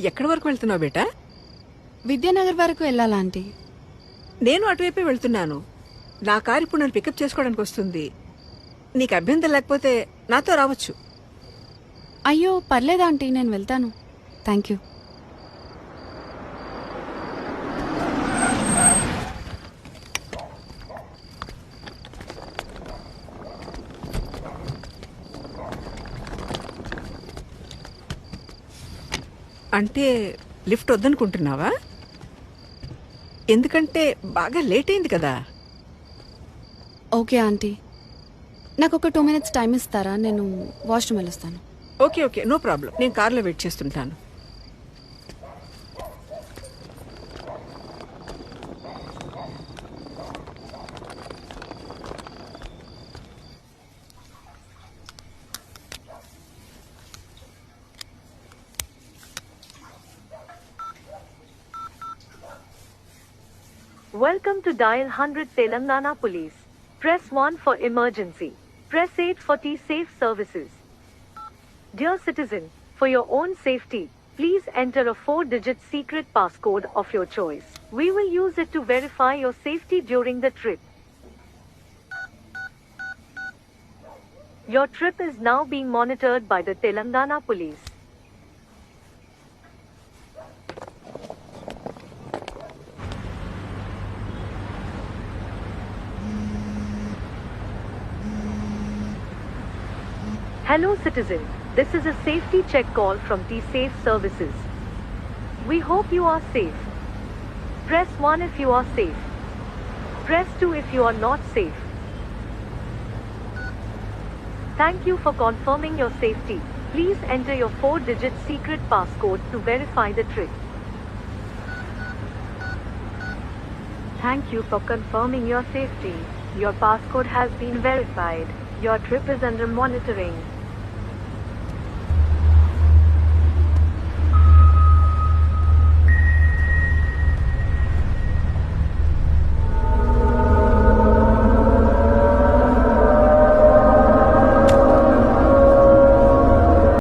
ఎక్కడి వరకు వెళ్తున్నావు బేటా? విద్యానగర్ వరకు వెళ్ళాలా ఆంటీ? నేను అటువైపే వెళ్తున్నాను. నా కారు ఇప్పుడు నన్ను పికప్ చేసుకోవడానికి వస్తుంది. నీకు అభ్యంతరం లేకపోతే నాతో రావచ్చు. అయ్యో పర్లేదు ఆంటీ, నేను వెళ్తాను. Thank you. అంటే లిఫ్ట్ వద్దనుకుంటున్నావా? ఎందుకంటే బాగా లేట్ అయింది కదా. ఓకే ఆంటీ, నాకు ఒక 2 minutes టైం ఇస్తారా? నేను వాష్రూమ్ వెళ్ళొస్తాను. Okay okay, no problem. నేను కార్లో వెయిట్ చేస్తుంటాను. Welcome to Dial 100 Telangana Police. Press 1 for emergency. Press 8 for T-Safe services. Dear citizen, for your own safety, please enter a 4-digit secret passcode of your choice. We will use it to verify your safety during the trip. Your trip is now being monitored by the Telangana Police. Hello citizen, this is a safety check call from T-Safe services. We hope you are safe. Press 1 if you are safe. Press 2 if you are not safe. Thank you for confirming your safety. Please enter your 4-digit secret passcode to verify the trip. Thank you for confirming your safety. Your passcode has been verified. Your trip is under monitoring.